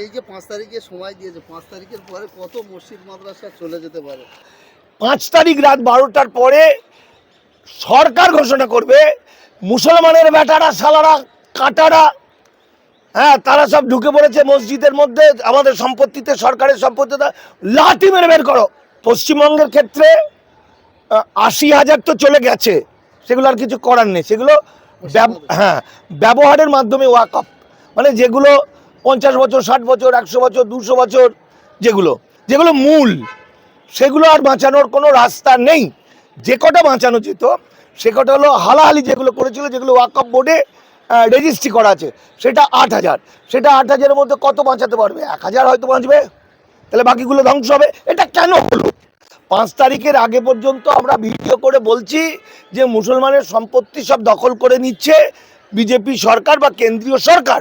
এই যে 5 তারিখে সময় দিয়েছে, 5 তারিখের পরে কত মসজিদ মাদ্রাসা চলে যেতে পারে? 5 তারিখ রাত 12টার পরে সরকার ঘোষণা করবে মুসলমানের বেটারা সালারা কাটারা, হ্যাঁ, তারা সব ঢুকে পড়েছে মসজিদের মধ্যে, আমাদের সম্পত্তিতে, সরকারের সম্পত্তিতে, লাঠি মেরে বের করো। পশ্চিমবঙ্গের ক্ষেত্রে 80,000 তো চলে গেছে, সেগুলো আর কিছু করার নেই। সেগুলো হ্যাঁ ব্যবহারের মাধ্যমে ওয়াকফ, মানে যেগুলো 50 বছর, 60 বছর, 100 বছর, 200 বছর, যেগুলো যেগুলো মূল, সেগুলো আর বাঁচানোর কোনো রাস্তা নেই। যে কটা বাঁচানো যেত সে কটা হলো হালাহালি যেগুলো করেছিল, যেগুলো ওয়াকফ বোর্ডে রেজিস্ট্রি করা আছে, সেটা 8,000। সেটা 8,000-এর মধ্যে কত বাঁচাতে পারবে? 1,000 হয়তো বাঁচবে, তাহলে বাকিগুলো ধ্বংস হবে। এটা কেন হলো? 5 তারিখের আগে পর্যন্ত আমরা ভিডিও করে বলছি যে মুসলমানের সম্পত্তি সব দখল করে নিচ্ছে বিজেপি সরকার বা কেন্দ্রীয় সরকার।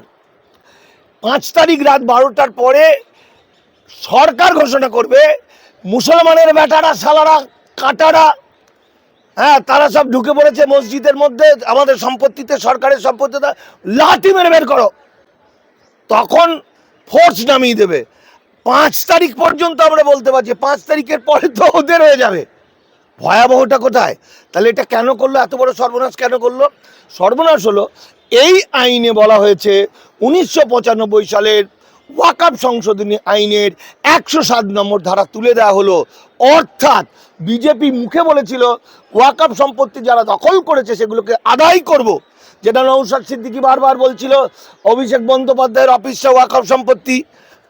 5 তারিখ রাত 12টার পরে সরকার ঘোষণা করবে মুসলমানের বেটারা সালারা কাটারা, হ্যাঁ, তারা সব ঢুকে পড়েছে মসজিদের মধ্যে, আমাদের সম্পত্তিতে, সরকারের সম্পত্তিতে, লাঠি মেরে বের করো। তখন ফোর্স নামিয়ে দেবে। 5 তারিখ পর্যন্ত আমরা বলতে পারছি, 5 তারিখের পরে তো ওদের হয়ে যাবে। ভয়াবহটা কোথায়? তাহলে এটা কেন করলো? এত বড় সর্বনাশ কেন করলো? সর্বনাশ হলো এই আইনে বলা হয়েছে 1995 সালের ওয়াকফ সংশোধনী আইনের 107 নম্বর ধারা তুলে দেওয়া হলো। অর্থাৎ বিজেপি মুখে বলেছিল ওয়াকফ সম্পত্তি যারা দখল করেছে সেগুলোকে আদায় করব, যেটা নওশাদ সিদ্দিকী বারবার বলছিল। অভিষেক বন্দ্যোপাধ্যায়ের অফিসটা ওয়াকফ সম্পত্তি,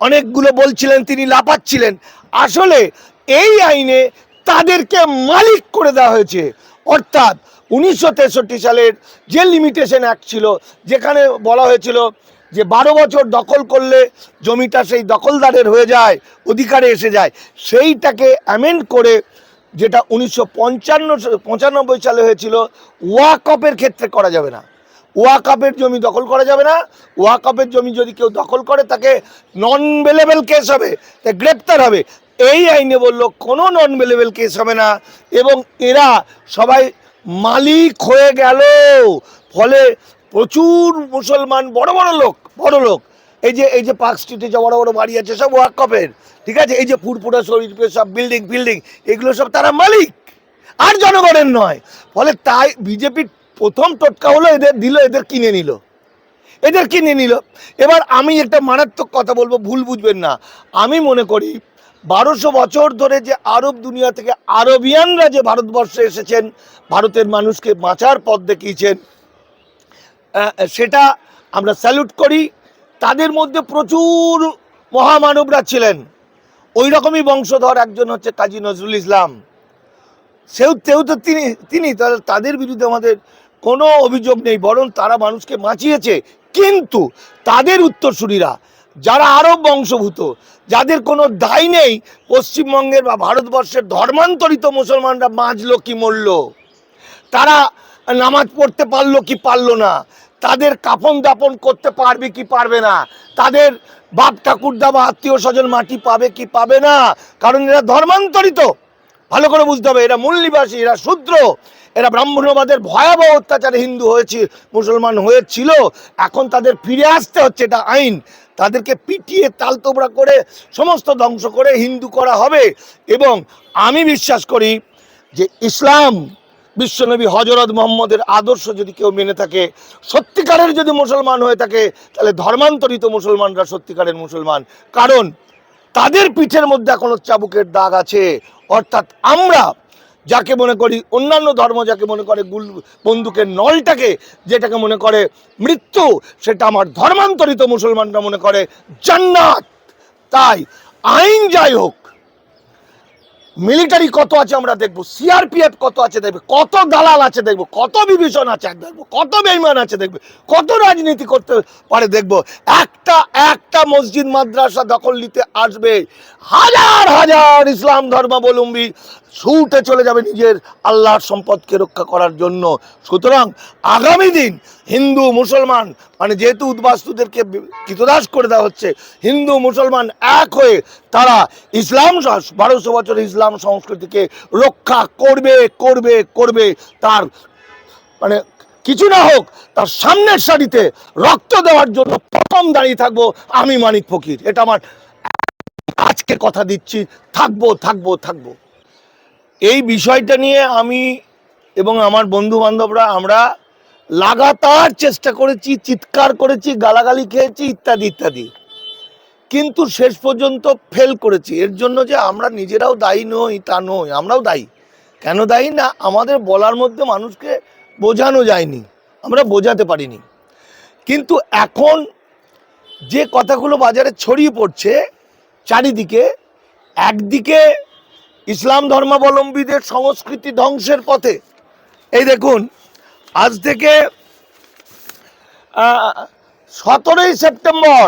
অনেকগুলো বলছিলেন, তিনি লাপাচ্ছিলেন। আসলে এই আইনে তাদেরকে মালিক করে দেওয়া হয়েছে। অর্থাৎ 1963 সালের যে লিমিটেশন অ্যাক্ট ছিল, যেখানে বলা হয়েছিল যে 12 বছর দখল করলে জমিটা সেই দখলদারের হয়ে যায়, অধিকারে এসে যায়, সেইটাকে অ্যামেন্ড করে, যেটা 1995 সালে হয়েছিল, ওয়াকফের ক্ষেত্রে করা যাবে না। ওয়াকফের জমি দখল করা যাবে না। ওয়াকফের জমি যদি কেউ দখল করে তাকে নন বেলেবল কেস হবে, তা গ্রেপ্তার হবে। এই আইনে বলল কোনো নন বেলেবল কেস হবে না, এবং এরা সবাই মালিক হয়ে গেল। ফলে প্রচুর মুসলমান বড় লোক, এই যে পার্ক স্ট্রিটে যে বড় বড় বাড়ি আছে সব ওয়াকফের, ঠিক আছে, এই যে পুরপুরা শরীফে সব বিল্ডিং, এগুলো সব তারা মালিক, আর জনগণের নয়। ফলে তাই বিজেপির প্রথম টোটকা হলো এদের কিনে নিল। এবার আমি একটা মারাত্মক কথা বলবো, ভুল বুঝবেন না। আমি মনে করি 1200 বছর ধরে যে আরব দুনিয়া থেকে আরবিয়ানরা যে ভারতবর্ষে এসেছেন, ভারতের মানুষকে বাঁচার পথ দেখিয়েছেন, সেটা আমরা স্যালুট করি। তাদের মধ্যে প্রচুর মহামানবরা ছিলেন। ওই রকমই বংশধর একজন হচ্ছে কাজী নজরুল ইসলাম। সেও তো তিনি তাদের বিরুদ্ধে আমাদের কোনো অভিযোগ নেই, বরং তারা মানুষকে বাঁচিয়েছে। কিন্তু তাদের উত্তরসূরিরা যারা আরব বংশভূত, যাদের কোনো দায় নেই, পশ্চিমবঙ্গের বা ভারতবর্ষের ধর্মান্তরিত মুসলমানরা বাঁচলো কি মরল, তারা নামাজ পড়তে পারলো কি পারলো না, তাদের কাফন দাপন করতে পারবে কি পারবে না, তাদের বাপ ঠাকুরদা বা আত্মীয় স্বজন মাটি পাবে কি পাবে না, কারণ এরা ধর্মান্তরিত। ভালো করে বুঝতে হবে, এরা মূলনিবাসী, এরা শূদ্র, এরা ব্রাহ্মণ্যবাদের ভয়াবহ অত্যাচারে হিন্দু হয়েছে, মুসলমান হয়েছিল। এখন তাদের ফিরে আসতে হচ্ছে, এটা আইন। তাদেরকে পিটিয়ে তালতোবড়া করে সমস্ত ধ্বংস করে হিন্দু করা হবে। এবং আমি বিশ্বাস করি যে ইসলাম, বিশ্বনবী হজরত মোহাম্মদের আদর্শ যদি কেউ মেনে থাকে, সত্যিকারের যদি মুসলমান হয়ে থাকে, তাহলে ধর্মান্তরিত মুসলমানরা সত্যিকারের মুসলমান। কারণ তাদের পিঠের মধ্যে এখনো চাবুকের দাগ আছে। অর্থাৎ আমরা যাকে মনে করি, অন্যান্য ধর্ম যাকে মনে করে বন্দুকের নলটাকে, যেটাকে মনে করে মৃত্যু, সেটা আমার ধর্মান্তরিত মুসলমানরা মনে করে জান্নাত। তাই আইন যাই হোক, মিলিটারি কত আছে আমরা দেখবো, সিআরপিএফ কত আছে দেখবে, কত দালাল আছে দেখবো, কত বিভীষণ আছে দেখবো, কত বেঈমান আছে দেখবে, কত রাজনীতি করতে পারে দেখবো। একটা মসজিদ মাদ্রাসা দখল নিতে আসবে, হাজার ইসলাম ধর্মাবলম্বী ছুটে চলে যাবে নিজের আল্লাহর সম্পদকে রক্ষা করার জন্য। সুতরাং আগামী দিন হিন্দু মুসলমান, মানে যেহেতু উদ্বাস্তুদেরকে কৃতদাস করে দেওয়া হচ্ছে, হিন্দু মুসলমান এক হয়ে তারা ইসলাম 1200 বছর ইসলাম সংস্কৃতিকে রক্ষা করবে। তার মানে কিছু না হোক তার সামনের সারিতে রক্ত দেওয়ার জন্য প্রথম দাঁড়িয়ে থাকবো আমি মানিক ফকির। এটা আমার আজকে কথা দিচ্ছি, থাকবো থাকবো থাকবো। এই বিষয়টা নিয়ে আমি এবং আমার বন্ধু বান্ধবরা আমরা লাগাতার চেষ্টা করেছি, চিৎকার করেছি, গালাগালি খেয়েছি ইত্যাদি ইত্যাদি, কিন্তু শেষ পর্যন্ত ফেল করেছি। এর জন্য যে আমরা নিজেরাও দায়ী নই তা নয়, আমরাও দায়ী। কেন দায়ী না, আমাদের বলার মধ্যে মানুষকে বোঝানো যায়নি, আমরা বোঝাতে পারিনি। কিন্তু এখন যে কথাগুলো বাজারে ছড়িয়ে পড়ছে চারিদিকে, একদিকে ইসলাম ধর্মাবলম্বীদের সংস্কৃতি ধ্বংসের পথে। এই দেখুন, আজ থেকে 17ই সেপ্টেম্বর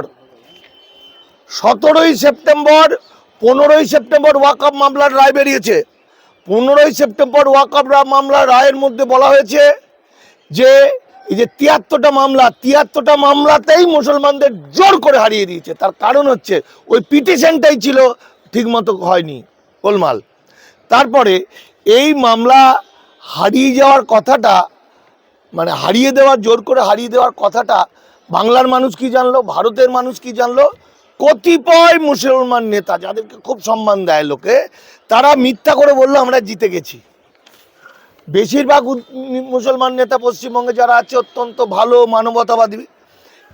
15ই সেপ্টেম্বর ওয়াকফ মামলার রায় বেরিয়েছে। 15ই সেপ্টেম্বর ওয়াকফ মামলার রায়ের মধ্যে বলা হয়েছে যে এই যে 73টা মামলাতেই মুসলমানদের জোর করে হারিয়ে দিয়েছে। তার কারণ হচ্ছে ওই পিটিশনটাই ছিল ঠিকমতো হয়নি, গোলমাল। তারপরে এই মামলা হারিয়ে যাওয়ার কথাটা, মানে হারিয়ে দেওয়ার, জোর করে হারিয়ে দেওয়ার কথাটা বাংলার মানুষ কি জানলো, ভারতের মানুষ কি জানলো, কতিপয় মুসলমান নেতা যাদেরকে খুব সম্মান দেয় লোকে, তারা মিথ্যা করে বললো আমরা জিতে গেছি। বেশিরভাগ মুসলমান নেতা পশ্চিমবঙ্গে যারা আছে অত্যন্ত ভালো, মানবতাবাদী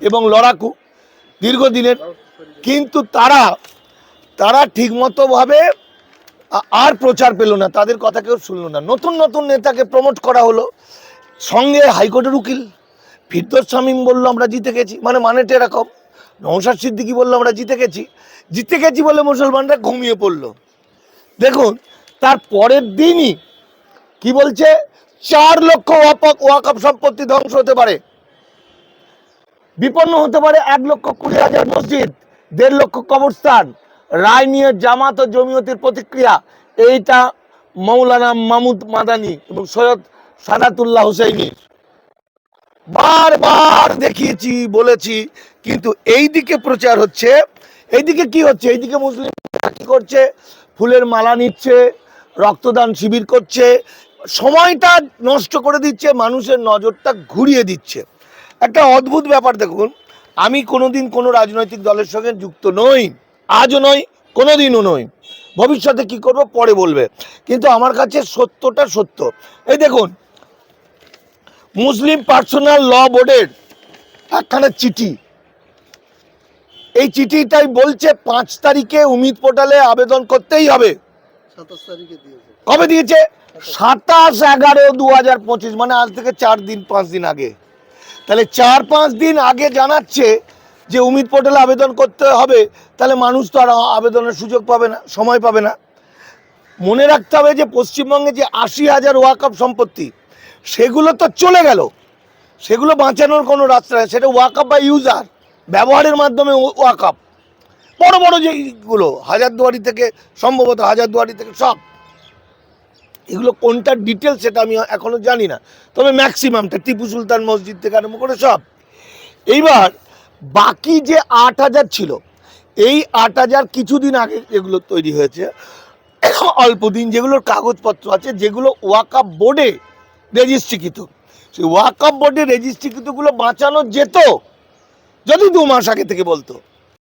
এবং লড়াকু দীর্ঘদিনের, কিন্তু তারা ঠিকমতোভাবে আর প্রচার পেল না, তাদের কথা কেউ শুনলো না। নতুন নতুন নেতাকে প্রমোট করা হলো, সঙ্গে হাইকোর্টের উকিল ফিরদৌস শামীম বললো আমরা জিতে গেছি, মানেটা এরকম। নওশাদ সিদ্দিকী বললো আমরা জিতে গেছি বলে মুসলমানরা ঘুমিয়ে পড়লো। দেখুন, তার পরের দিনই কি বলছে, 4 লক্ষ ওয়াকফ সম্পত্তি ধ্বংস হতে পারে, বিপন্ন হতে পারে 1,20,000 মসজিদ, 1.5 লক্ষ কবরস্থান। রায় নিয়ে জামাত ও জমিয়তের প্রতিক্রিয়া, এইটা মৌলানা মাহমুদ মাদানী এবং সৈয়দ সাদাতুল্লাহ হুসাইনির। বারবার দেখিয়েছি, বলেছি, কিন্তু এইদিকে প্রচার হচ্ছে, এইদিকে কি হচ্ছে, এইদিকে মুসলিম কি করছে, ফুলের মালা নিচ্ছে, রক্তদান শিবির করছে, সময়টা নষ্ট করে দিচ্ছে, মানুষের নজরটা ঘুরিয়ে দিচ্ছে। একটা অদ্ভুত ব্যাপার দেখুন, আমি কোনোদিন কোনো রাজনৈতিক দলের সঙ্গে যুক্ত নই, আজও নই, কোনোদিনও নই, ভবিষ্যতে কি করব পরে বলবে, কিন্তু আমার কাছে সত্যটা সত্য। এই দেখুন, মুসলিম পার্সোনাল ল বোর্ডের একখানা চিঠি, এই চিঠিটাই বলছে 5 তারিখে উমিদ পোর্টালে আবেদন করতেই হবে। 27 তারিখে দিয়েছে। কবে দিয়েছে? 27/11/2025, মানে আজ থেকে 4-5 দিন আগে। তাহলে 4-5 দিন আগে জানাচ্ছে যে উমিদ পোর্টালে আবেদন করতে হবে, তাহলে মানুষ তো আর আবেদনের সুযোগ পাবে না, সময় পাবে না। মনে রাখতে হবে যে পশ্চিমবঙ্গে যে 80,000 ওয়াকফ সম্পত্তি, সেগুলো তো চলে গেল, সেগুলো বাঁচানোর কোনো রাস্তা নেই। সেটা ওয়াকফ বা ইউজার, ব্যবহারের মাধ্যমে ওয়াকফ। বড় বড় যেগুলো হাজারদুয়ারি থেকে, সম্ভবত হাজারদুয়ারি থেকে সব, এগুলো কোনটার ডিটেলস সেটা আমি এখনো জানি না, তবে ম্যাক্সিমামটা টিপু সুলতান মসজিদ থেকে আরম্ভ করে সব। এইবার বাকি যে 8,000 ছিল, এই 8,000 কিছুদিন আগে যেগুলো তৈরি হয়েছে, অল্প দিন, যেগুলোর কাগজপত্র আছে, যেগুলো ওয়াকফ বোর্ডে রেজিস্ট্রিকৃত, সেই ওয়াকফ বোর্ডে রেজিস্ট্রিকৃতগুলো বাঁচানো যেত যদি 2 মাস আগে থেকে বলতো।